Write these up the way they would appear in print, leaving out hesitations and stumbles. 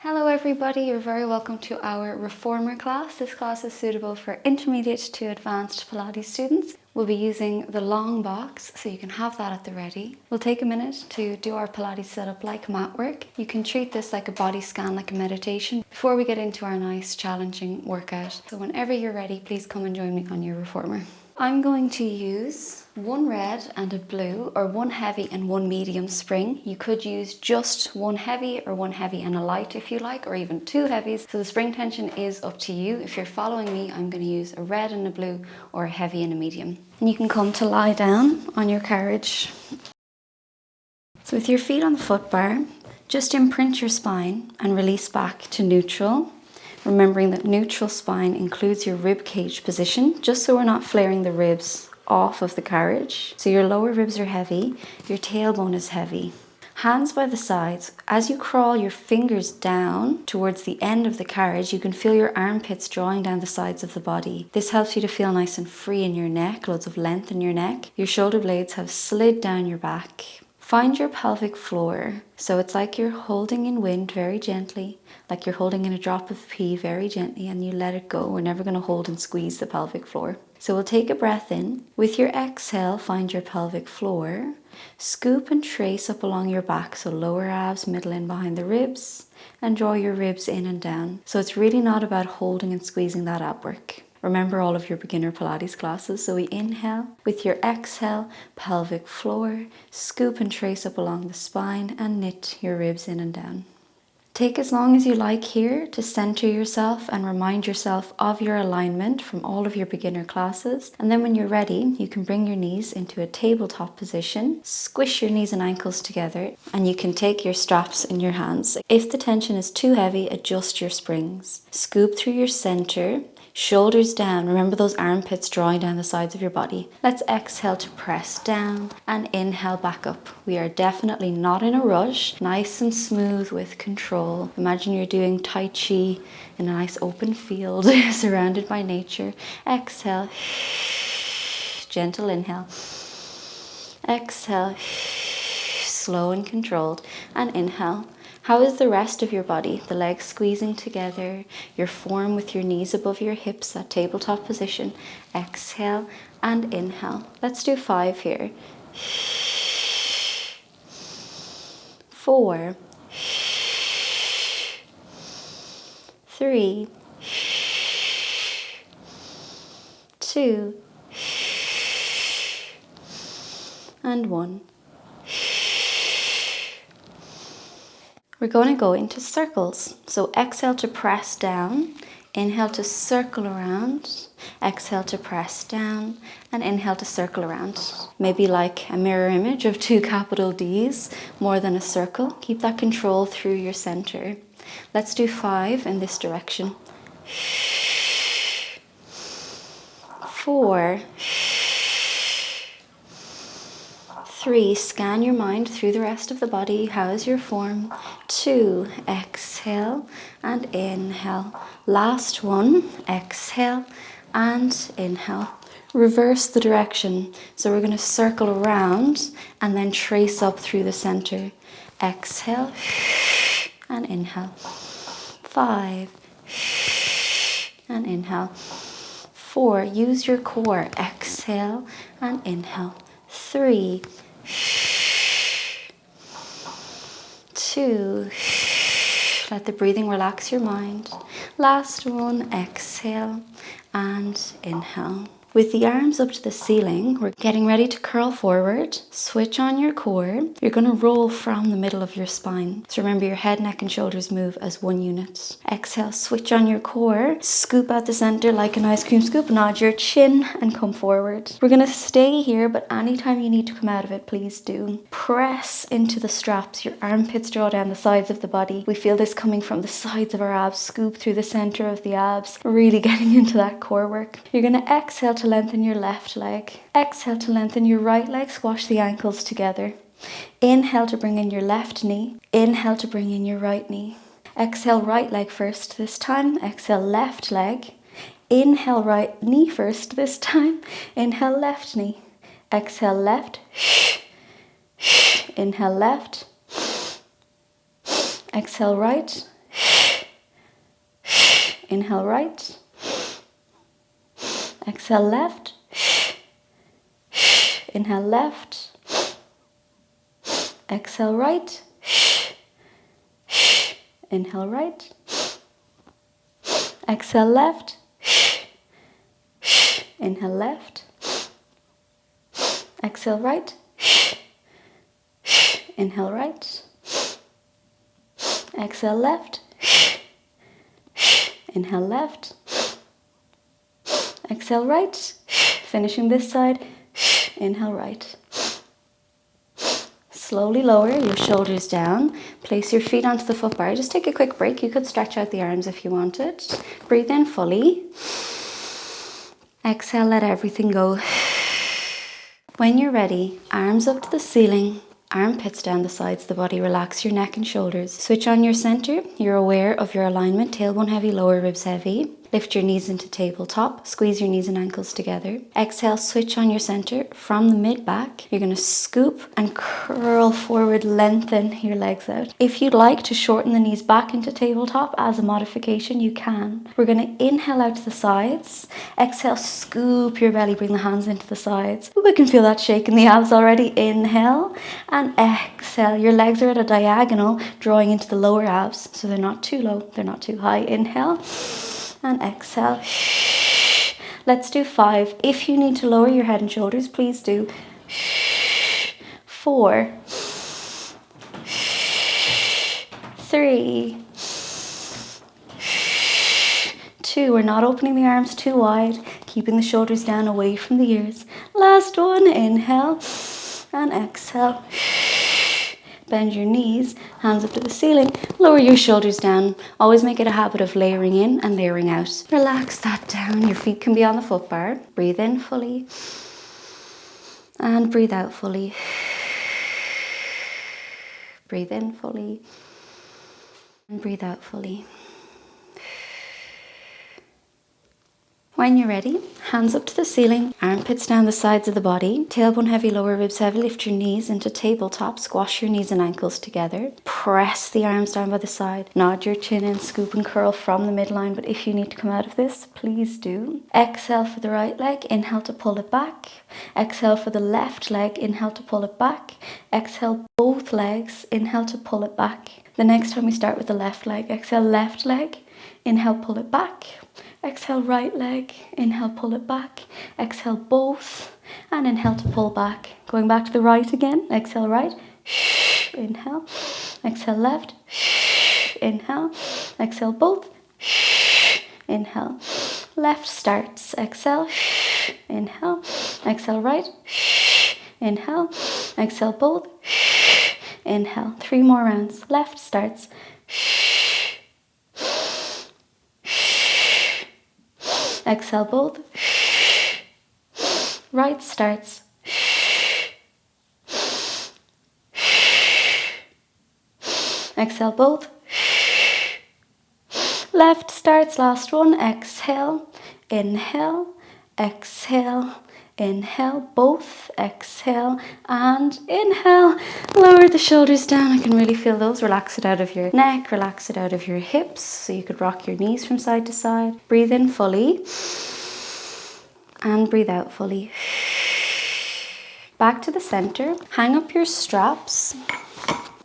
Hello everybody, you're very welcome to our Reformer class. This class is suitable for intermediate to advanced Pilates students. We'll be using the long box, so you can have that at the ready. We'll take a minute to do our Pilates setup like mat work. You can treat this like a body scan, like a meditation, before we get into our nice challenging workout. So whenever you're ready, please come and join me on your Reformer. I'm going to use one red and a blue, or one heavy and one medium spring. You could use just one heavy or one heavy and a light if you like, or even two heavies. So the spring tension is up to you. If you're following me, I'm going to use a red and a blue, or a heavy and a medium. And you can come to lie down on your carriage. So with your feet on the foot bar, just imprint your spine and release back to neutral. Remembering that neutral spine includes your rib cage position, just so we're not flaring the ribs off of the carriage. So your lower ribs are heavy, your tailbone is heavy. Hands by the sides. As you crawl your fingers down towards the end of the carriage, you can feel your armpits drawing down the sides of the body. This helps you to feel nice and free in your neck, loads of length in your neck. Your shoulder blades have slid down your back. Find your pelvic floor. So it's like you're holding in wind very gently, like you're holding in a drop of pee very gently, and you let it go. We're never going to hold and squeeze the pelvic floor. So we'll take a breath in. With your exhale, find your pelvic floor. Scoop and trace up along your back, so lower abs, middle in behind the ribs, and draw your ribs in and down. So it's really not about holding and squeezing that ab work. Remember all of your beginner Pilates classes. So we inhale. With your exhale, pelvic floor, scoop and trace up along the spine and knit your ribs in and down. Take as long as you like here to center yourself and remind yourself of your alignment from all of your beginner classes. And then when you're ready, you can bring your knees into a tabletop position, squish your knees and ankles together, and you can take your straps in your hands. If the tension is too heavy, adjust your springs. Scoop through your center. Shoulders down. Remember those armpits drawing down the sides of your body. Let's exhale to press down and inhale back up. We are definitely not in a rush. Nice and smooth with control. Imagine you're doing Tai Chi in a nice open field surrounded by nature. Exhale. Gentle inhale. Exhale. Slow and controlled. And inhale. How is the rest of your body? The legs squeezing together, your form with your knees above your hips, that tabletop position. Exhale and inhale. Let's do 5 here. 4, 3, 2, and 1. We're going to go into circles. So exhale to press down, inhale to circle around, exhale to press down, and inhale to circle around. Maybe like a mirror image of 2 capital Ds, more than a circle. Keep that control through your center. Let's do 5 in this direction. 4, 3, scan your mind through the rest of the body. How is your form? 2, exhale and inhale. Last one, exhale and inhale. Reverse the direction. So we're going to circle around and then trace up through the center. Exhale and inhale. 5 and inhale. 4, use your core. Exhale and inhale. 3, 2, let the breathing relax your mind. Last one, exhale and inhale. With the arms up to the ceiling, we're getting ready to curl forward. Switch on your core. You're going to roll from the middle of your spine. So remember, your head, neck and shoulders move as one unit. Exhale, switch on your core. Scoop out the center like an ice cream scoop. Nod your chin and come forward. We're going to stay here, but anytime you need to come out of it, please do. Press into the straps. Your armpits draw down the sides of the body. We feel this coming from the sides of our abs. Scoop through the center of the abs. Really getting into that core work. You're going to exhale to lengthen your left leg. Exhale to lengthen your right leg. Squash the ankles together. Inhale to bring in your left knee. Inhale to bring in your right knee. Exhale right leg first this time. Exhale left leg. Inhale right knee first this time. Inhale left knee. Exhale left. Inhale left. Exhale right. Inhale right. Exhale left. Inhale left. Exhale right. Inhale right. Exhale left. Inhale left. Exhale right. Inhale right. Exhale left. Inhale left. Exhale right. Finishing this side. Inhale right. Slowly lower your shoulders down. Place your feet onto the foot bar. Just take a quick break. You could stretch out the arms if you wanted. Breathe in fully. Exhale, let everything go. When you're ready, arms up to the ceiling, armpits down the sides of the body. Relax your neck and shoulders. Switch on your center. You're aware of your alignment. Tailbone heavy, lower ribs heavy. Lift your knees into tabletop. Squeeze your knees and ankles together. Exhale, switch on your center. From the mid back, you're going to scoop and curl forward, lengthen your legs out. If you'd like to shorten the knees back into tabletop as a modification, you can. We're going to inhale out to the sides. Exhale, scoop your belly, bring the hands into the sides. Ooh, I can feel that shake in the abs already. Inhale and exhale. Your legs are at a diagonal, drawing into the lower abs, so they're not too low, they're not too high. Inhale and exhale. Let's do 5. If you need to lower your head and shoulders, please do. 4, 3, 2. We're not opening the arms too wide, keeping the shoulders down away from the ears. Last one. Inhale and exhale. Bend your knees, hands up to the ceiling, lower your shoulders down. Always make it a habit of layering in and layering out. Relax that down. Your feet can be on the foot bar. Breathe in fully and breathe out fully. Breathe in fully and breathe out fully. When you're ready, hands up to the ceiling, armpits down the sides of the body, tailbone heavy, lower ribs heavy. Lift your knees into tabletop, squash your knees and ankles together. Press the arms down by the side, nod your chin in, scoop and curl from the midline, but if you need to come out of this, please do. Exhale for the right leg, inhale to pull it back. Exhale for the left leg, inhale to pull it back. Exhale both legs, inhale to pull it back. The next time we start with the left leg, exhale left leg, inhale pull it back. Exhale right leg, inhale pull it back. Exhale both and inhale to pull back. Going back to the right again, exhale right, inhale. Exhale left, inhale. Exhale both, inhale. Left starts, exhale, inhale. Exhale right, inhale. Exhale both, inhale. 3 more rounds. Left starts, exhale both. Right starts. Exhale both. Left starts, last one. Exhale, inhale, exhale, inhale, both, exhale and inhale. Lower the shoulders down. I can really feel those. Relax it out of your neck, relax it out of your hips, so you could rock your knees from side to side. Breathe in fully and breathe out fully. Back to the center. Hang up your straps.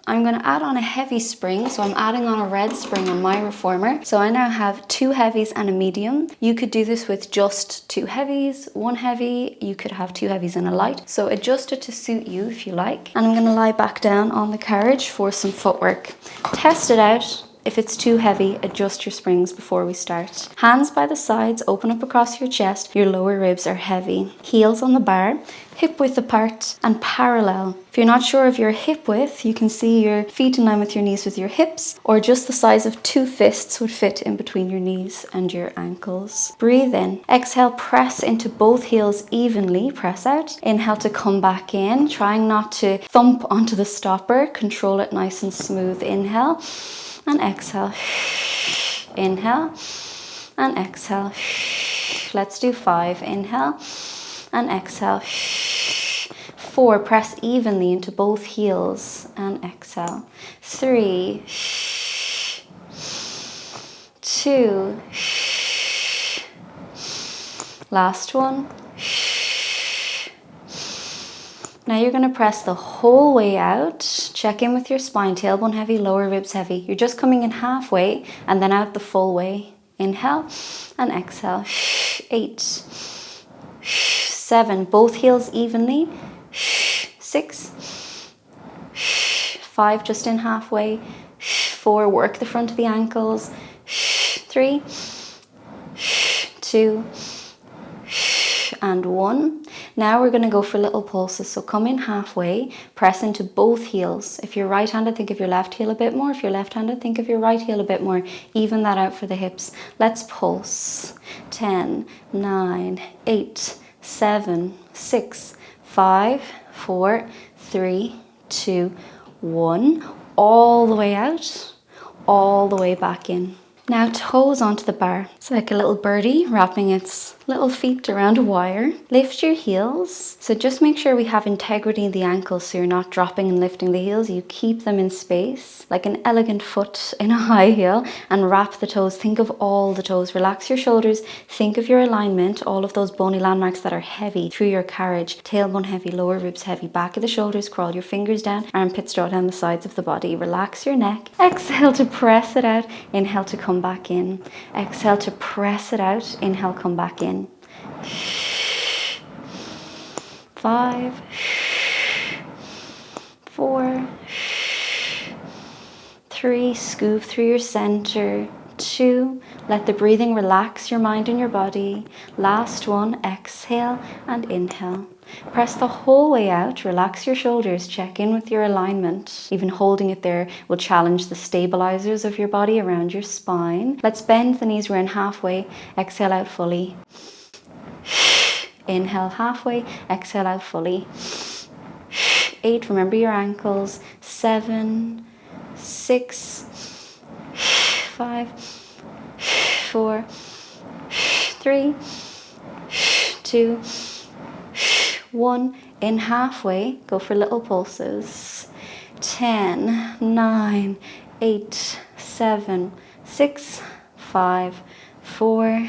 I'm going to add on a heavy spring, so I'm adding on a red spring on my reformer. So I now have 2 heavies and a medium. You could do this with just 2 heavies, 1 heavy. You could have 2 heavies and a light. So adjust it to suit you if you like. And I'm going to lie back down on the carriage for some footwork. Test it out. If it's too heavy, adjust your springs before we start. Hands by the sides, open up across your chest. Your lower ribs are heavy. Heels on the bar, hip width apart and parallel. If you're not sure of your hip width, you can see your feet in line with your knees with your hips, or just the size of 2 fists would fit in between your knees and your ankles. Breathe in. Exhale, press into both heels evenly. Press out. Inhale to come back in, trying not to thump onto the stopper. Control it nice and smooth. Inhale. And exhale, inhale and exhale. Let's do 5, inhale and exhale. 4, press evenly into both heels and exhale. 3, 2, Last one. Now you're going to press the whole way out. Check in with your spine, tailbone heavy, lower ribs heavy. You're just coming in halfway and then out the full way. Inhale and exhale. 8, 7, both heels evenly. 6, 5, just in halfway. 4, work the front of the ankles. 3, 2, and 1. Now we're going to go for little pulses. So come in halfway, press into both heels. If you're right-handed, think of your left heel a bit more. If you're left-handed, think of your right heel a bit more. Even that out for the hips. Let's pulse. 10, 9, 8, 7, 6, 5, 4, 3, 2, 1. All the way out, all the way back in. Now toes onto the bar. It's like a little birdie wrapping its little feet around a wire. Lift your heels. So just make sure we have integrity in the ankles so you're not dropping and lifting the heels. You keep them in space like an elegant foot in a high heel, and wrap the toes. Think of all the toes. Relax your shoulders. Think of your alignment, all of those bony landmarks that are heavy through your carriage. Tailbone heavy, lower ribs heavy, back of the shoulders, crawl your fingers down, armpits draw down the sides of the body. Relax your neck. Exhale to press it out. Inhale to come back in. Exhale to press it out. Inhale, come back in. 5, 4, 3, scoop through your center. 2, let the breathing relax your mind and your body. Last one, exhale and inhale. Press the whole way out, relax your shoulders, check in with your alignment. Even holding it there will challenge the stabilizers of your body around your spine. Let's bend the knees, we're in halfway. Exhale out fully. Inhale halfway, exhale out fully. 8, remember your ankles. 7, 6, 5, 4, 3, 2, 1. In halfway, go for little pulses. 10, 9, 8, 7, 6, 5, 4,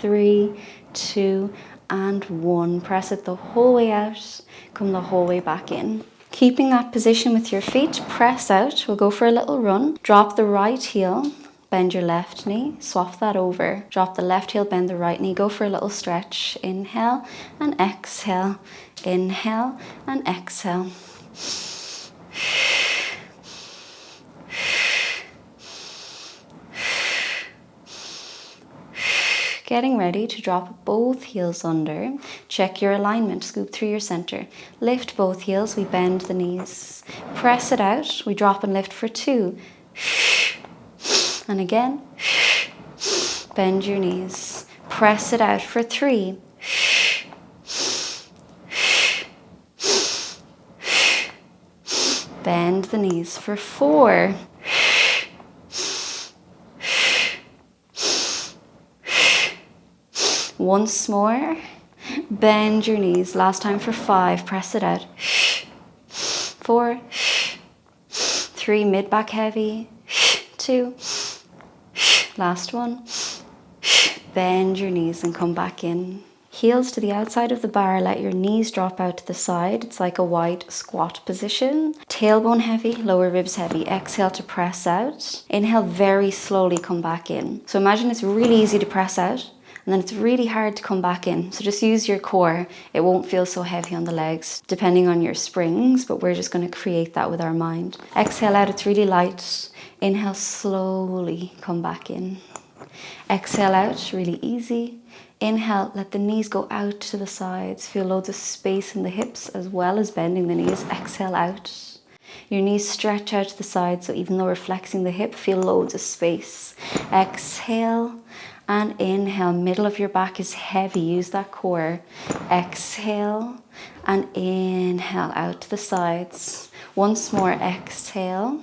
3, 2, and 1. Press it the whole way out, come the whole way back in. Keeping that position with your feet, press out. We'll go for a little run. Drop the right heel, bend your left knee, swap that over. Drop the left heel, bend the right knee, go for a little stretch. Inhale and exhale, inhale and exhale. Getting ready to drop both heels under. Check your alignment, scoop through your center. Lift both heels, we bend the knees. Press it out, we drop and lift for 2. And again, bend your knees. Press it out for 3. Bend the knees for 4. Once more, bend your knees. Last time for 5, press it out. 4, 3, mid back heavy. 2, last one. Bend your knees and come back in. Heels to the outside of the bar, let your knees drop out to the side. It's like a wide squat position. Tailbone heavy, lower ribs heavy. Exhale to press out. Inhale, very slowly come back in. So imagine it's really easy to press out, and then it's really hard to come back in. So just use your core. It won't feel so heavy on the legs, depending on your springs, but we're just going to create that with our mind. Exhale out, it's really light. Inhale, slowly come back in. Exhale out, really easy. Inhale, let the knees go out to the sides. Feel loads of space in the hips as well as bending the knees. Exhale out. Your knees stretch out to the side, so even though we're flexing the hip, feel loads of space. Exhale and inhale. Middle of your back is heavy. Use that core. Exhale and inhale out to the sides. Once more, exhale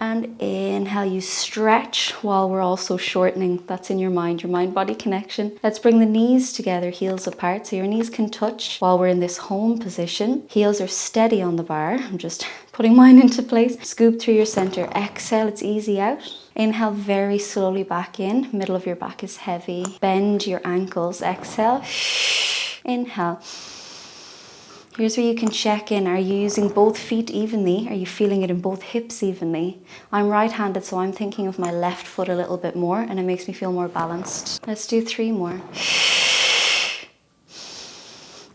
And inhale, you stretch while we're also shortening. That's in your mind-body connection. Let's bring the knees together, heels apart, so your knees can touch while we're in this home position. Heels are steady on the bar. I'm just putting mine into place. Scoop through your center. Exhale, it's easy out. Inhale very slowly back in. Middle of your back is heavy. Bend your ankles. Exhale. Inhale. Here's where you can check in. Are you using both feet evenly? Are you feeling it in both hips evenly? I'm right-handed, so I'm thinking of my left foot a little bit more, and it makes me feel more balanced. Let's do 3 more.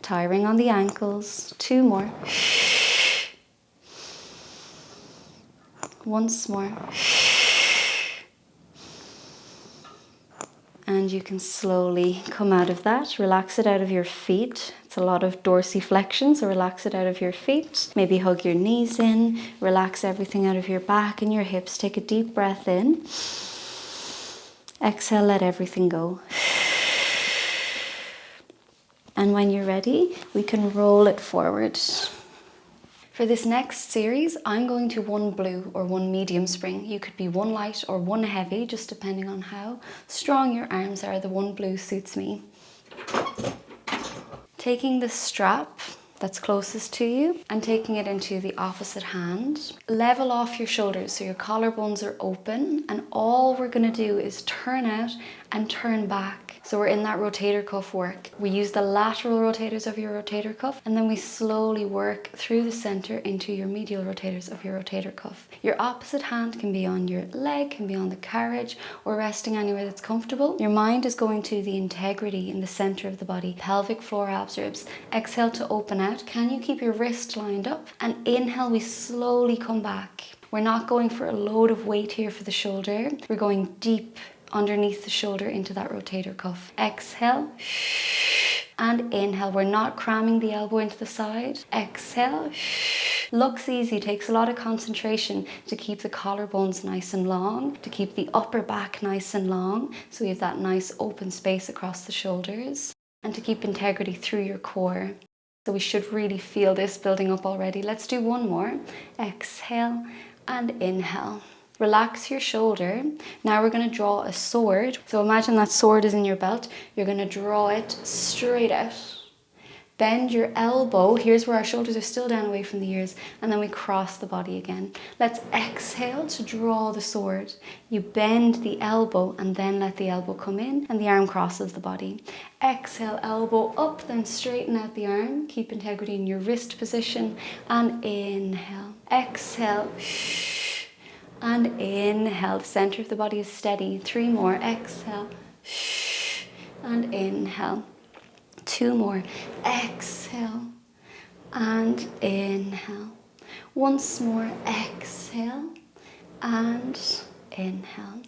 Tiring on the ankles. 2 more. Once more. And you can slowly come out of that. Relax it out of your feet. It's a lot of dorsiflexion, so relax it out of your feet. Maybe hug your knees in. Relax everything out of your back and your hips. Take a deep breath in. Exhale, let everything go. And when you're ready, we can roll it forward. For this next series, I'm going to 1 blue or 1 medium spring. You could be 1 light or 1 heavy, just depending on how strong your arms are. The 1 blue suits me. Taking the strap that's closest to you and taking it into the opposite hand. Level off your shoulders so your collarbones are open, and all we're going to do is turn out and turn back. So we're in that rotator cuff work. We use the lateral rotators of your rotator cuff, and then we slowly work through the center into your medial rotators of your rotator cuff. Your opposite hand can be on your leg, can be on the carriage, or resting anywhere that's comfortable. Your mind is going to the integrity in the center of the body. Pelvic floor, abs, ribs. Exhale to open out. Can you keep your wrist lined up? And inhale, we slowly come back. We're not going for a load of weight here for the shoulder. We're going deep underneath the shoulder into that rotator cuff. Exhale and inhale. We're not cramming the elbow into the side. Exhale. Looks easy, takes a lot of concentration to keep the collarbones nice and long, to keep the upper back nice and long, so we have that nice open space across the shoulders, and to keep integrity through your core. So we should really feel this building up already. Let's do 1 more. Exhale and inhale. Relax your shoulder. Now we're going to draw a sword. So imagine that sword is in your belt. You're going to draw it straight out. Bend your elbow. Here's where our shoulders are still down away from the ears. And then we cross the body again. Let's exhale to draw the sword. You bend the elbow and then let the elbow come in and the arm crosses the body. Exhale, elbow up, then straighten out the arm. Keep integrity in your wrist position. And inhale. Exhale. And inhale. The center of the body is steady. 3 more. Exhale. And inhale. 2 more. Exhale. And inhale. Once more. Exhale. And inhale.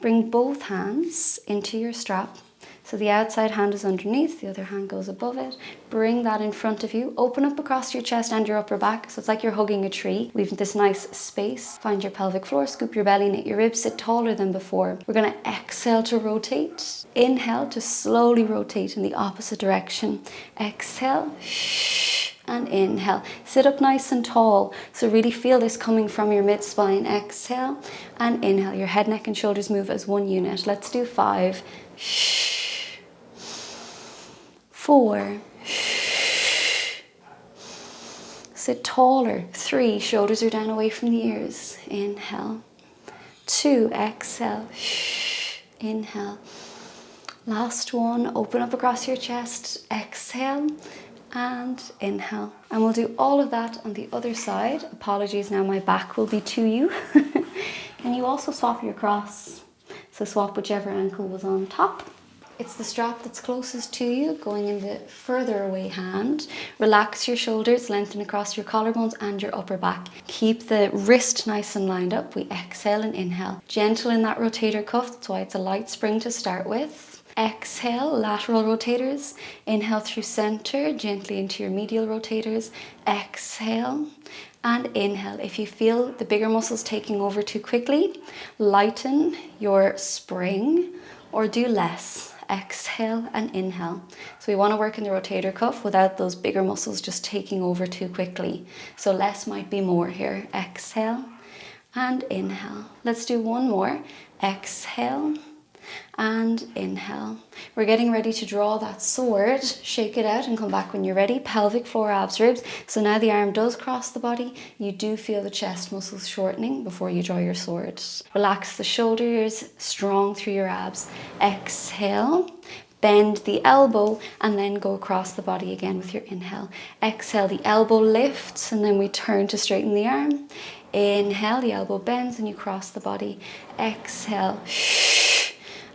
Bring both hands into your strap. So the outside hand is underneath, the other hand goes above it. Bring that in front of you. Open up across your chest and your upper back. So it's like you're hugging a tree. Leave this nice space. Find your pelvic floor, scoop your belly, knit your ribs, sit taller than before. We're going to exhale to rotate. Inhale to slowly rotate in the opposite direction. Exhale. And inhale. Sit up nice and tall. So really feel this coming from your mid-spine. Exhale and inhale. Your head, neck and shoulders move as 1 unit. Let's do 5. 4. Sit taller. 3. Shoulders are down away from the ears. Inhale. 2. Exhale. Inhale. Last 1. Open up across your chest. Exhale. And inhale. And we'll do all of that on the other side. Apologies, now my back will be to you. Can you also swap your cross? So swap whichever ankle was on top. It's the strap that's closest to you, going in the further away hand. Relax your shoulders, lengthen across your collarbones and your upper back. Keep the wrist nice and lined up. We exhale and inhale. Gentle in that rotator cuff, that's why it's a light spring to start with. Exhale, lateral rotators. Inhale through center, gently into your medial rotators. Exhale and inhale. If you feel the bigger muscles taking over too quickly, lighten your spring or do less. Exhale and inhale. So we want to work in the rotator cuff without those bigger muscles just taking over too quickly. So less might be more here. Exhale and inhale. Let's do one more. Exhale and inhale. We're getting ready to draw that sword. Shake it out and come back when you're ready. Pelvic floor, abs, ribs. So now the arm does cross the body. You do feel the chest muscles shortening before you draw your sword. Relax the shoulders, strong through your abs. Exhale. Bend the elbow and then go across the body again with your inhale. Exhale, the elbow lifts and then we turn to straighten the arm. Inhale, the elbow bends and you cross the body. Exhale,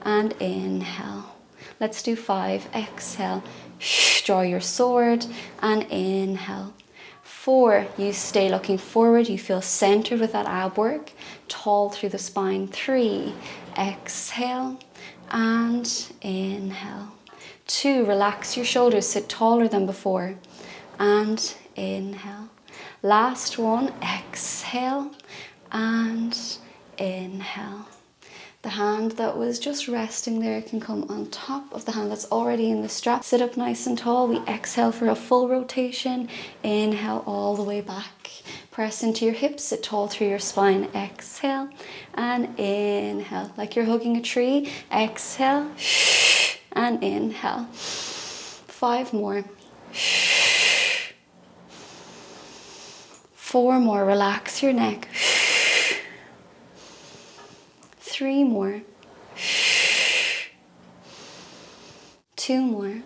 and inhale. Let's do 5. Exhale, draw your sword and inhale. 4, you stay looking forward. You feel centered with that ab work. Tall through the spine. 3, exhale and inhale. 2, relax your shoulders, sit taller than before and inhale. Last one, exhale and inhale. The hand that was just resting there can come on top of the hand that's already in the strap. Sit up nice and tall. We exhale for a full rotation. Inhale all the way back. Press into your hips, sit tall through your spine. Exhale and inhale. Like you're hugging a tree. Exhale and inhale. 5 more. 4 more. Relax your neck. 3 more. 2 more.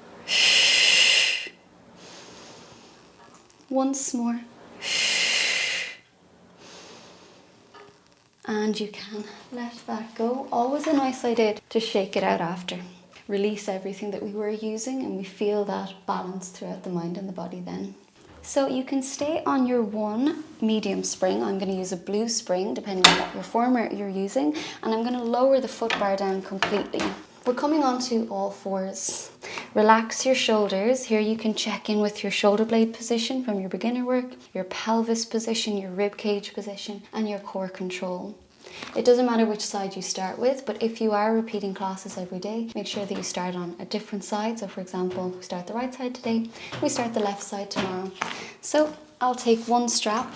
Once more. And you can let that go. Always a nice idea to shake it out after. Release everything that we were using and we feel that balance throughout the mind and the body then. So you can stay on your one medium spring. I'm going to use a blue spring depending on what reformer you're using, and I'm going to lower the foot bar down completely. We're coming on to all fours. Relax your shoulders. Here you can check in with your shoulder blade position from your beginner work, your pelvis position, your rib cage position, and your core control. It doesn't matter which side you start with, but if you are repeating classes every day, make sure that you start on a different side. So for example, we start the right side today, we start the left side tomorrow. So I'll take one strap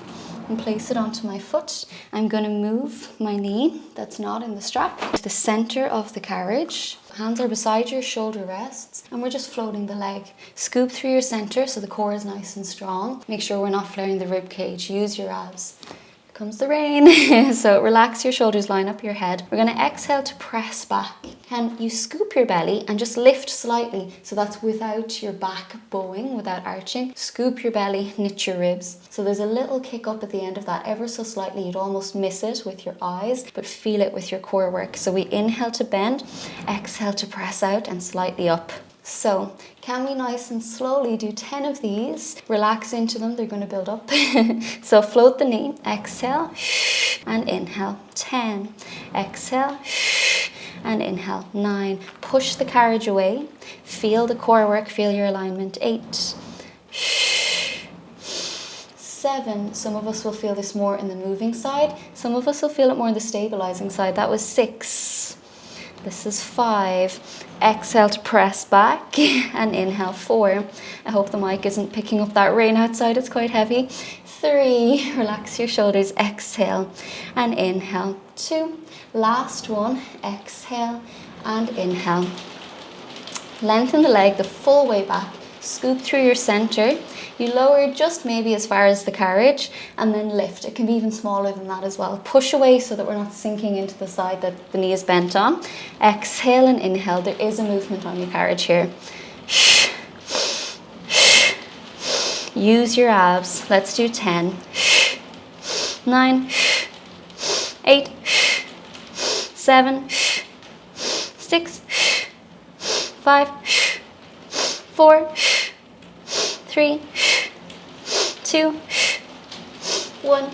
and place it onto my foot. I'm going to move my knee that's not in the strap to the center of the carriage. Hands are beside your shoulder rests and we're just floating the leg. Scoop through your center so the core is nice and strong. Make sure we're not flaring the rib cage. Use your abs. Comes the rain. So relax your shoulders, line up your head. We're going to exhale to press back. Can you scoop your belly and just lift slightly, so that's without your back bowing, without arching. Scoop your belly, knit your ribs. So there's a little kick up at the end of that, ever so slightly. You'd almost miss it with your eyes, but feel it with your core work. So we inhale to bend, exhale to press out and slightly up. So can we nice and slowly do 10 of these? Relax into them, they're going to build up. So float the knee, exhale and inhale. 10, exhale and inhale. 9, push the carriage away. Feel the core work, feel your alignment. 8, 7, some of us will feel this more in the moving side. Some of us will feel it more in the stabilizing side. That was 6. This is 5. Exhale to press back and inhale. 4. I hope the mic isn't picking up that rain outside. It's quite heavy. 3. Relax your shoulders. Exhale and inhale. 2. Last one. Exhale and inhale. Lengthen the leg the full way back. Scoop through your center. You lower just maybe as far as the carriage and then lift. It can be even smaller than that as well. Push away so that we're not sinking into the side that the knee is bent on. Exhale and inhale. There is a movement on your carriage here. Use your abs. Let's do 10, 9, 8, 7, 6, 5, 4, 3, 2, 1.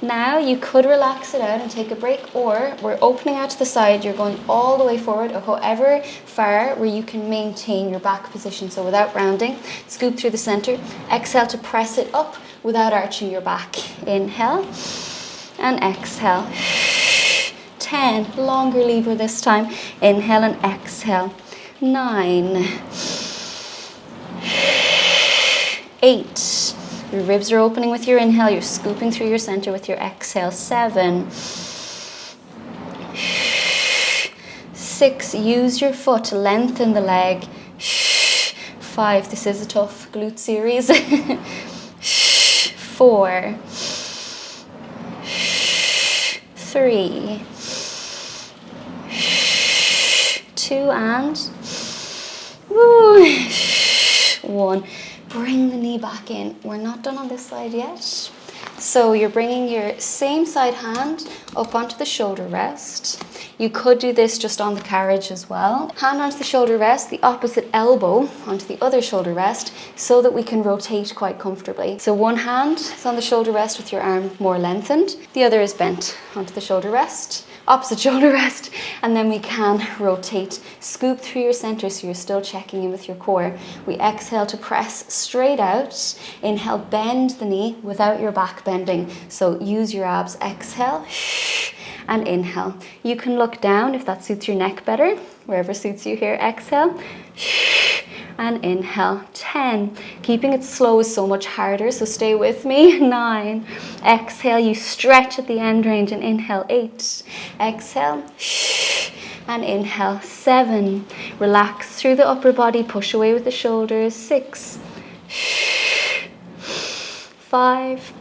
Now you could relax it out and take a break, or we're opening out to the side. You're going all the way forward or however far where you can maintain your back position. So without rounding, scoop through the center. Exhale to press it up without arching your back. Inhale and exhale. 10, longer lever this time. Inhale and exhale. 9, 8, Your ribs are opening with your inhale. You're scooping through your center with your exhale. 7, 6, use your foot to lengthen the leg. 5, this is a tough glute series. 4, 3, 2, and 1. Bring the knee back in. We're not done on this side yet. So you're bringing your same side hand up onto the shoulder rest. You could do this just on the carriage as well. Hand onto the shoulder rest, the opposite elbow onto the other shoulder rest, so that we can rotate quite comfortably. So one hand is on the shoulder rest with your arm more lengthened. The other is bent onto the shoulder rest, opposite shoulder rest, and then we can rotate. Scoop through your center so you're still checking in with your core. We exhale to press straight out. Inhale, bend the knee without your back bending. So use your abs. Exhale and inhale. You can look down if that suits your neck better, wherever suits you here. Exhale and inhale. 10. Keeping it slow is so much harder, so stay with me. 9. Exhale, you stretch at the end range and inhale. 8. Exhale and inhale. 7. Relax through the upper body, push away with the shoulders. 6. 5.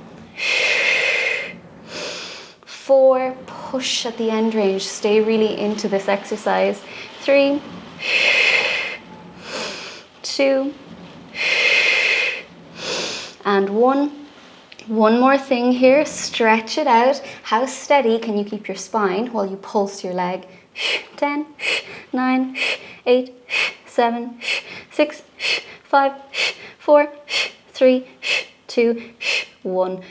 4. Push at the end range. Stay really into this exercise. 3. 2. And 1. One more thing here. Stretch it out. How steady can you keep your spine while you pulse your leg? 10, 9, 8, 7, 6, 5, 4, 3, 2, 1.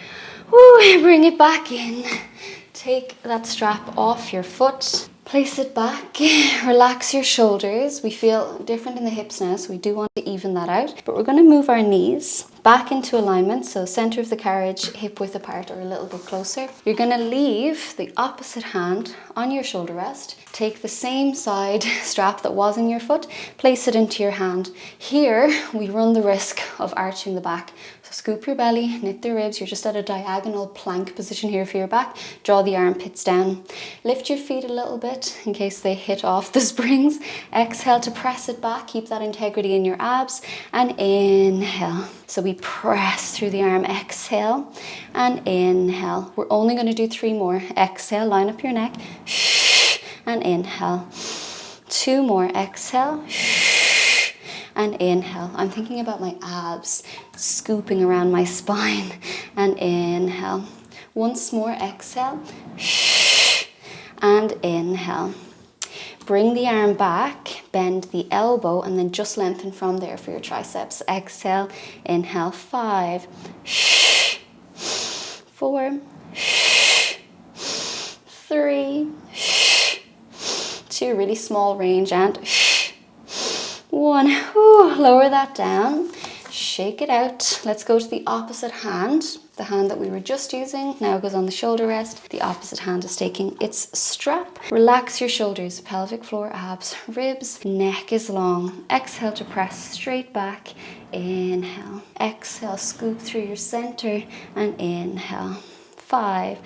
Woo, bring it back in. Take that strap off your foot. Place it back. Relax your shoulders. We feel different in the hips now, so we do want to even that out. But we're going to move our knees back into alignment, so center of the carriage, hip width apart or a little bit closer. You're going to leave the opposite hand on your shoulder rest. Take the same side strap that was in your foot, place it into your hand. Here, we run the risk of arching the back. So scoop your belly, knit the ribs. You're just at a diagonal plank position here for your back. Draw the armpits down. Lift your feet a little bit in case they hit off the springs. Exhale to press it back. Keep that integrity in your abs. And inhale. So we press through the arm. Exhale and inhale. We're only going to do 3 more. Exhale, line up your neck. And inhale. 2 more. Exhale and inhale. I'm thinking about my abs scooping around my spine. And inhale. Once more. Exhale and inhale. Bring the arm back, bend the elbow, and then just lengthen from there for your triceps. Exhale, inhale. 5, 4, 3, 2, really small range, and 1. Ooh, lower that down, shake it out. Let's go to the opposite hand. The hand that we were just using now goes on the shoulder rest. The opposite hand is taking its strap. Relax your shoulders, pelvic floor, abs, ribs, neck is long. Exhale to press straight back. Inhale. Exhale, scoop through your center and inhale. 5,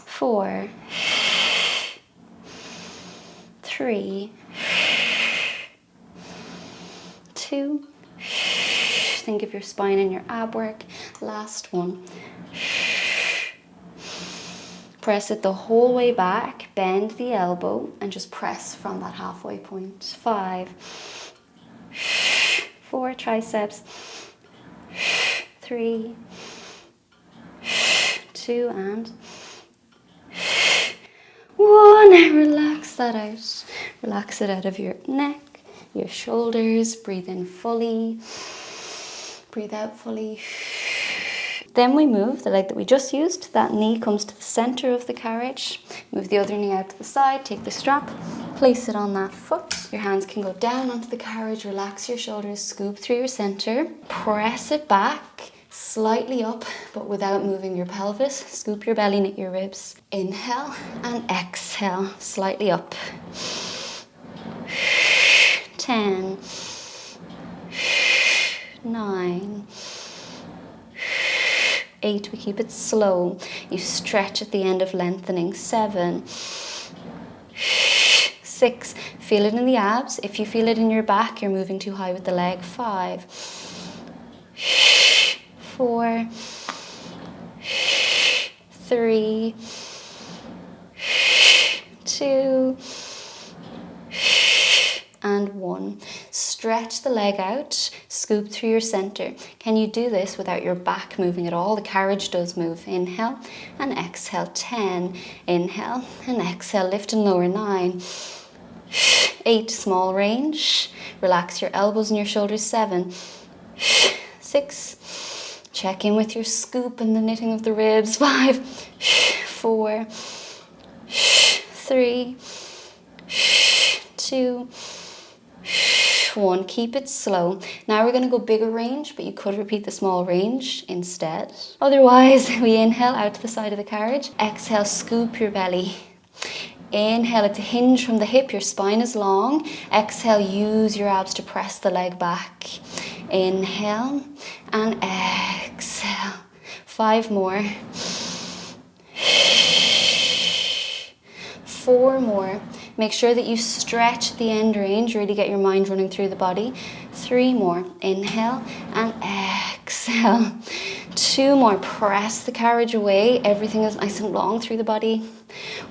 4, 3, 2. Think of your spine and your ab work. Last one. Press it the whole way back. Bend the elbow and just press from that halfway point. 5, 4, triceps. 3, 2, and 1. Relax that out. Relax it out of your neck, your shoulders. Breathe in fully. Breathe out fully. Then we move the leg that we just used. That knee comes to the center of the carriage. Move the other knee out to the side. Take the strap. Place it on that foot. Your hands can go down onto the carriage. Relax your shoulders. Scoop through your center. Press it back. Slightly up, but without moving your pelvis. Scoop your belly, knit your ribs. Inhale and exhale. Slightly up. 10. 9, 8, we keep it slow. You stretch at the end of lengthening. 7, 6, feel it in the abs. If you feel it in your back, you're moving too high with the leg. 5, 4, 3, 2, and 1. Stretch the leg out, scoop through your center. Can you do this without your back moving at all? The carriage does move. Inhale and exhale. 10. Inhale and exhale. Lift and lower. 9, 8, small range. Relax your elbows and your shoulders. 7, 6, check in with your scoop and the knitting of the ribs. 5, 4, 3, 2, 1. Keep it slow. Now we're going to go bigger range, but you could repeat the small range instead. Otherwise, we inhale out to the side of the carriage. Exhale, scoop your belly. Inhale, it's a hinge from the hip. Your spine is long. Exhale, use your abs to press the leg back. Inhale and exhale. 5 more. 4 more. Make sure that you stretch the end range, really get your mind running through the body. 3 more. Inhale and exhale. 2 more. Press the carriage away. Everything is nice and long through the body.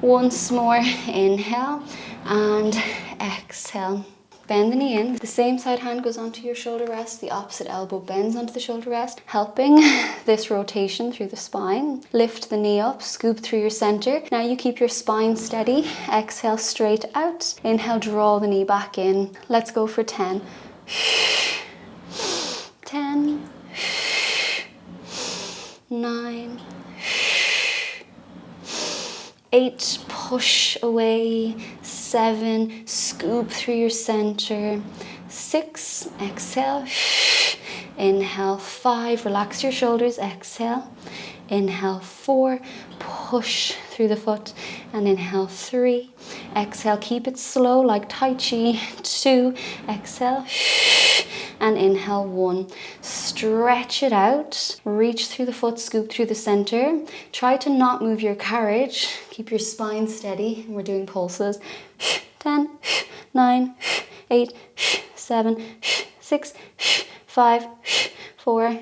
Once more. Inhale and exhale. Bend the knee in. The same side hand goes onto your shoulder rest. The opposite elbow bends onto the shoulder rest, helping this rotation through the spine. Lift the knee up, scoop through your center. Now you keep your spine steady. Exhale straight out. Inhale, draw the knee back in. Let's go for 10. 10, 9, 8, push away. 7, scoop through your center. 6, exhale. Inhale. 5, relax your shoulders. Exhale. Inhale. 4, push through the foot. And inhale. 3, exhale. Keep it slow like Tai Chi. 2, exhale. And inhale. 1. Stretch it out. Reach through the foot, scoop through the center. Try to not move your carriage. Keep your spine steady. And we're doing pulses. 10, 9, 8, 7, 6, 5, 4,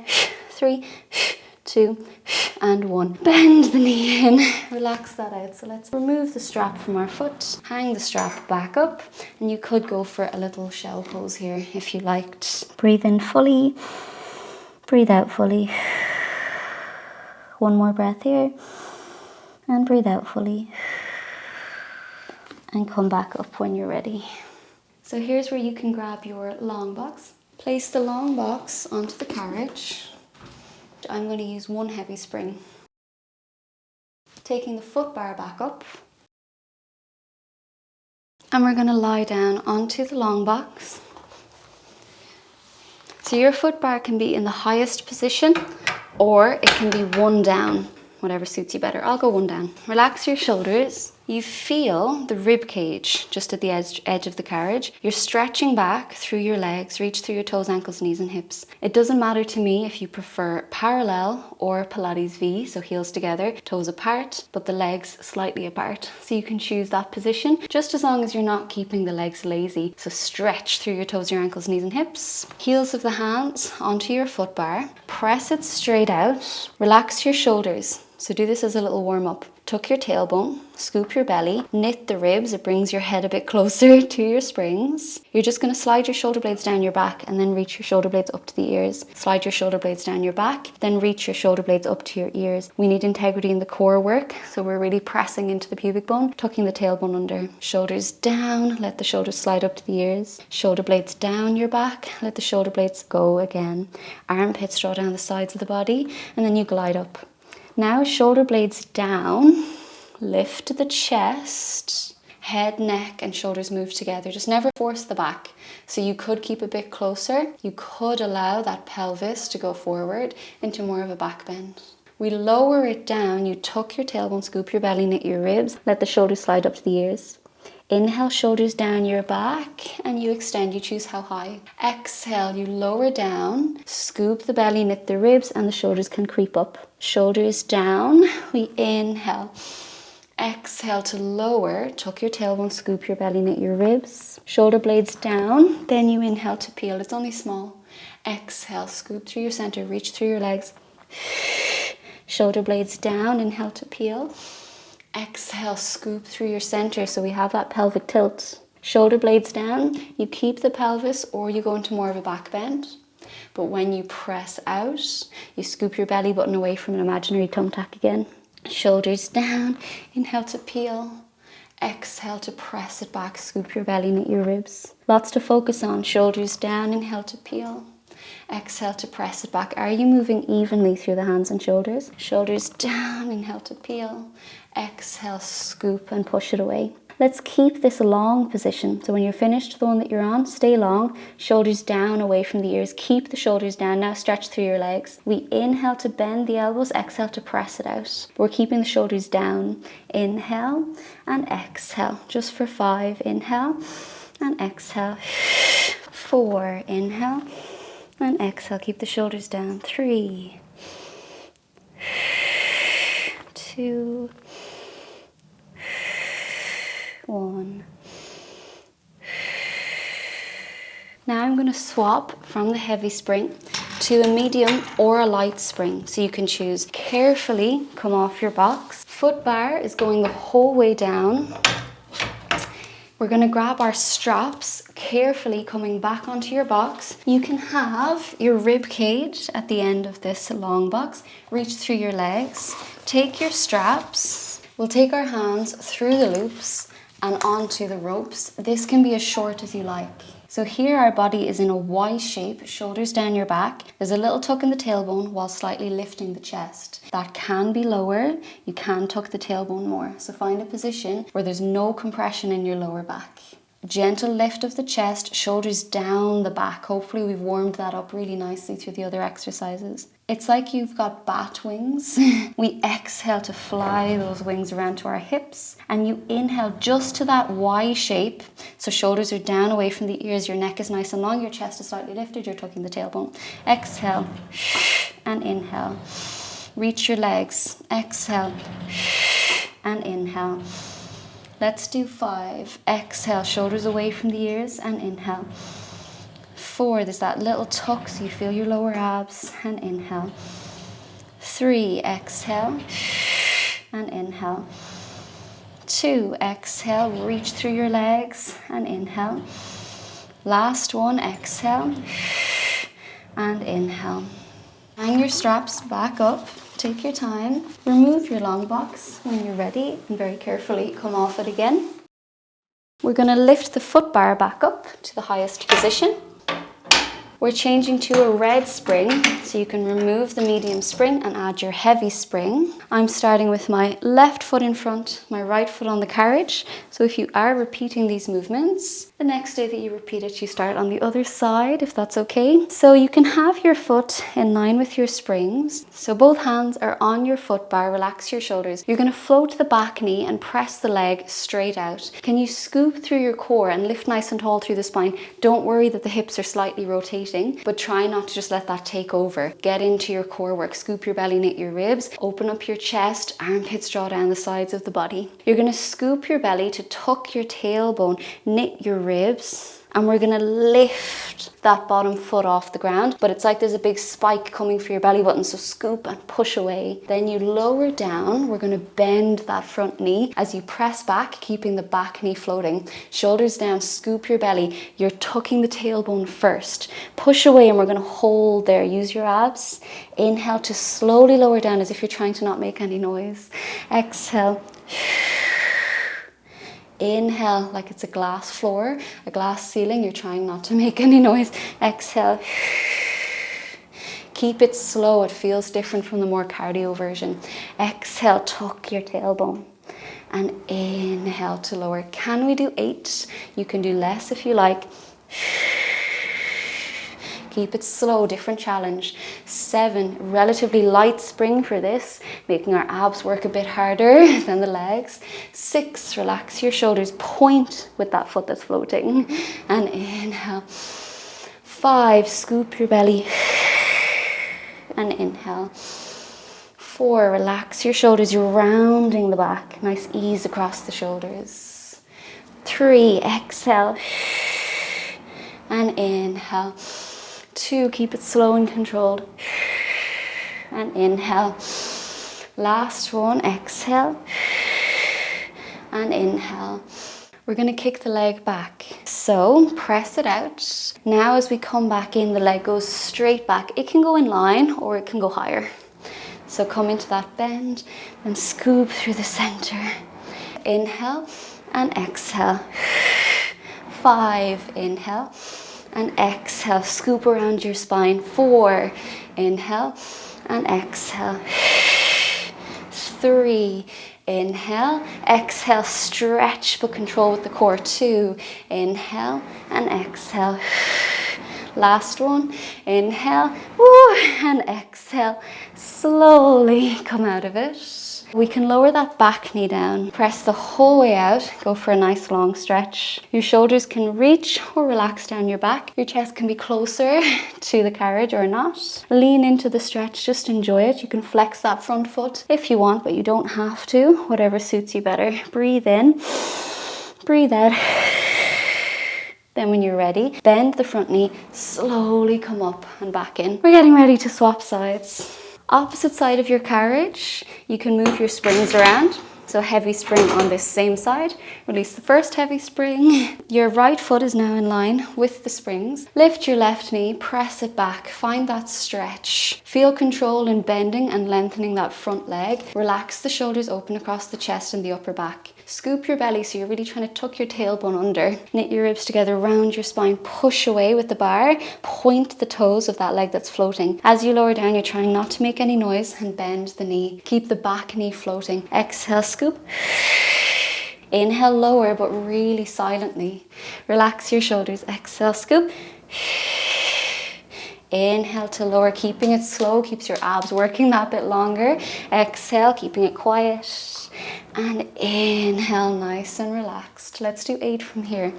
3, 2, and 1. Bend the knee in. Relax that out. So let's remove the strap from our foot. Hang the strap back up. And you could go for a little shell pose here if you liked. Breathe in fully. Breathe out fully. One more breath here. And breathe out fully. And come back up when you're ready. So here's where you can grab your long box. Place the long box onto the carriage. I'm going to use one heavy spring. Taking the foot bar back up. And we're going to lie down onto the long box. So your foot bar can be in the highest position or it can be one down, whatever suits you better. I'll go one down. Relax your shoulders. You feel the rib cage just at the edge of the carriage. You're stretching back through your legs, reach through your toes, ankles, knees and hips. It doesn't matter to me if you prefer parallel or Pilates V, so heels together, toes apart, but the legs slightly apart. So you can choose that position, just as long as you're not keeping the legs lazy. So stretch through your toes, your ankles, knees and hips. Heels of the hands onto your foot bar. Press it straight out. Relax your shoulders. So do this as a little warm up. Tuck your tailbone, scoop your belly, knit the ribs. It brings your head a bit closer to your springs. You're just going to slide your shoulder blades down your back and then reach your shoulder blades up to the ears. Slide your shoulder blades down your back, then reach your shoulder blades up to your ears. We need integrity in the core work, so we're really pressing into the pubic bone, tucking the tailbone under. Shoulders down, let the shoulders slide up to the ears. Shoulder blades down your back, let the shoulder blades go again. Armpits draw down the sides of the body, and then you glide up. Now shoulder blades down, lift the chest, head, neck and shoulders move together. Just never force the back. So you could keep a bit closer. You could allow that pelvis to go forward into more of a back bend. We lower it down, you tuck your tailbone, scoop your belly, knit your ribs, let the shoulders slide up to the ears. Inhale, shoulders down your back, and you extend. You choose how high. Exhale, you lower down, scoop the belly, knit the ribs, and the shoulders can creep up. Shoulders down, we inhale. Exhale to lower, tuck your tailbone, scoop your belly, knit your ribs. Shoulder blades down, then you inhale to peel. It's only small. Exhale, scoop through your center, reach through your legs. Shoulder blades down, inhale to peel. Exhale, scoop through your center so we have that pelvic tilt. Shoulder blades down, you keep the pelvis or you go into more of a back bend. But when you press out, you scoop your belly button away from an imaginary thumbtack again. Shoulders down, inhale to peel. Exhale to press it back, scoop your belly, knit your ribs. Lots to focus on. Shoulders down, inhale to peel. Exhale to press it back. Are you moving evenly through the hands and shoulders? Shoulders down, inhale to peel. Exhale, scoop and push it away. Let's keep this long position. So when you're finished, the one that you're on, stay long. Shoulders down, away from the ears. Keep the shoulders down. Now stretch through your legs. We inhale to bend the elbows. Exhale to press it out. We're keeping the shoulders down. Inhale and exhale. Just for 5. Inhale and exhale. 4. Inhale and exhale. Keep the shoulders down. 3. 2. 1. Now I'm going to swap from the heavy spring to a medium or a light spring. So you can choose. Carefully come off your box. Foot bar is going the whole way down. We're going to grab our straps, carefully coming back onto your box. You can have your rib cage at the end of this long box. Reach through your legs. Take your straps. We'll take our hands through the loops and onto the ropes. This can be as short as you like. So here our body is in a Y shape, shoulders down your back. There's a little tuck in the tailbone while slightly lifting the chest. That can be lower. You can tuck the tailbone more. So find a position where there's no compression in your lower back. Gentle lift of the chest, shoulders down the back. Hopefully we've warmed that up really nicely through the other exercises. It's like you've got bat wings. We exhale to fly those wings around to our hips, and you inhale just to that Y shape. So shoulders are down away from the ears, your neck is nice and long, your chest is slightly lifted, you're tucking the tailbone. Exhale and inhale. Reach your legs. Exhale and inhale. Let's do 5. Exhale, shoulders away from the ears and inhale. 4, there's that little tuck so you feel your lower abs and inhale. 3, exhale and inhale. 2, exhale, reach through your legs and inhale. Last one, exhale and inhale. Hang your straps back up. Take your time. Remove your long box when you're ready and very carefully come off it again. We're going to lift the foot bar back up to the highest position. We're changing to a red spring, so you can remove the medium spring and add your heavy spring. I'm starting with my left foot in front, my right foot on the carriage. So if you are repeating these movements, the next day that you repeat it, you start on the other side, if that's okay. So you can have your foot in line with your springs. So both hands are on your foot bar, relax your shoulders. You're going to float the back knee and press the leg straight out. Can you scoop through your core and lift nice and tall through the spine? Don't worry that the hips are slightly rotating, but try not to just let that take over. Get into your core work. Scoop your belly, knit your ribs, open up your chest, armpits draw down the sides of the body. You're going to scoop your belly to tuck your tailbone, knit your ribs, and we're going to lift that bottom foot off the ground, but it's like there's a big spike coming for your belly button, so scoop and push away. Then you lower down. We're going to bend that front knee as you press back, keeping the back knee floating. Shoulders down, scoop your belly. You're tucking the tailbone first. Push away, and we're going to hold there. Use your abs. Inhale to slowly lower down as if you're trying to not make any noise. Exhale. Inhale like it's a glass floor, a glass ceiling. You're trying not to make any noise. Exhale. Keep it slow. It feels different from the more cardio version. Exhale, tuck your tailbone. And inhale to lower. Can we do 8? You can do less if you like. Keep it slow, different challenge. 7, relatively light spring for this, making our abs work a bit harder than the legs. 6, relax your shoulders, point with that foot that's floating. And inhale. 5, scoop your belly. And inhale. 4, relax your shoulders, you're rounding the back. Nice ease across the shoulders. 3, exhale. And inhale. 2, keep it slow and controlled. And inhale. Last one, exhale. And inhale. We're going to kick the leg back. So press it out. Now as we come back in, the leg goes straight back. It can go in line or it can go higher. So come into that bend and scoop through the center. Inhale and exhale. 5, inhale and exhale. Scoop around your spine. 4, inhale and exhale. 3, inhale, exhale, stretch but control with the core. 2, inhale and exhale. Last one, inhale, and exhale. Slowly come out of it. We can lower that back knee down, press the whole way out, go for a nice long stretch. Your shoulders can reach or relax down your back. Your chest can be closer to the carriage or not. Lean into the stretch, just enjoy it. You can flex that front foot if you want, but you don't have to, whatever suits you better. Breathe in, breathe out. Then when you're ready, bend the front knee, slowly come up and back in. We're getting ready to swap sides. Opposite side of your carriage, you can move your springs around. So heavy spring on this same side. Release the first heavy spring. Your right foot is now in line with the springs. Lift your left knee, press it back. Find that stretch. Feel control in bending and lengthening that front leg. Relax the shoulders open across the chest and the upper back. Scoop your belly so you're really trying to tuck your tailbone under. Knit your ribs together, round your spine, push away with the bar. Point the toes of that leg that's floating. As you lower down, you're trying not to make any noise and bend the knee. Keep the back knee floating. Exhale, scoop. Inhale, lower, but really silently. Relax your shoulders. Exhale, scoop. Inhale to lower, keeping it slow, keeps your abs working that bit longer. Exhale, keeping it quiet. And inhale, nice and relaxed. Let's do 8 from here.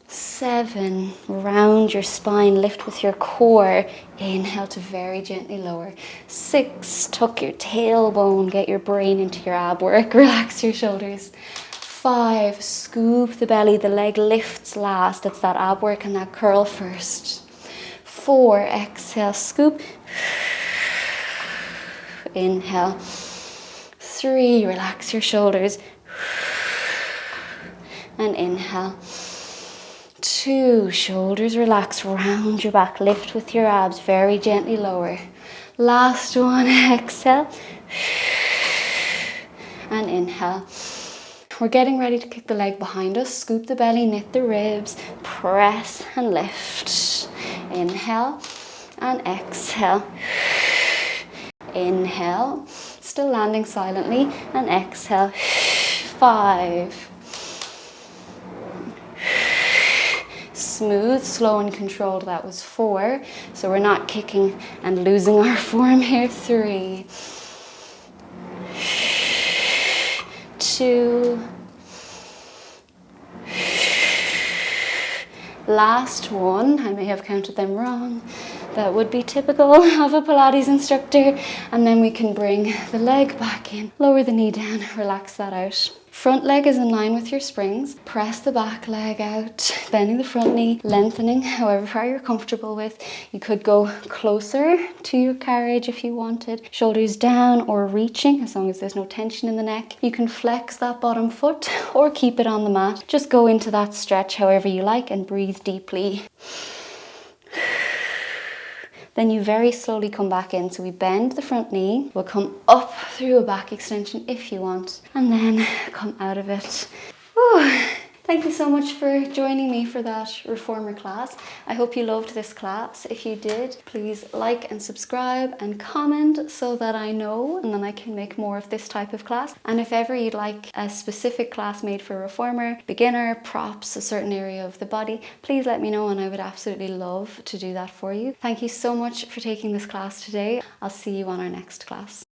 7, round your spine, lift with your core. Inhale to very gently lower. 6, tuck your tailbone, get your brain into your ab work, relax your shoulders. 5, scoop the belly, the leg lifts last. It's that ab work and that curl first. 4, exhale, scoop. Inhale. 3, relax your shoulders. And inhale. 2, shoulders relax, round your back, lift with your abs, very gently lower. Last one, exhale. And inhale. We're getting ready to kick the leg behind us. Scoop the belly, knit the ribs, press and lift. Inhale and exhale. Inhale, still landing silently, and exhale. 5. Smooth, slow and controlled. That was 4. So we're not kicking and losing our form here. 3. 2. Last one. I may have counted them wrong. That would be typical of a Pilates instructor. And then we can bring the leg back in. Lower the knee down, relax that out. Front leg is in line with your springs. Press the back leg out, bending the front knee, lengthening however far you're comfortable with. You could go closer to your carriage if you wanted. Shoulders down or reaching, as long as there's no tension in the neck. You can flex that bottom foot or keep it on the mat. Just go into that stretch however you like and breathe deeply. Then you very slowly come back in. So we bend the front knee. We'll come up through a back extension if you want. And then come out of it. Whew. Thank you so much for joining me for that reformer class. I hope you loved this class. If you did, please like and subscribe and comment so that I know, and then I can make more of this type of class. And if ever you'd like a specific class made for reformer, beginner, props, a certain area of the body, please let me know and I would absolutely love to do that for you. Thank you so much for taking this class today. I'll see you on our next class.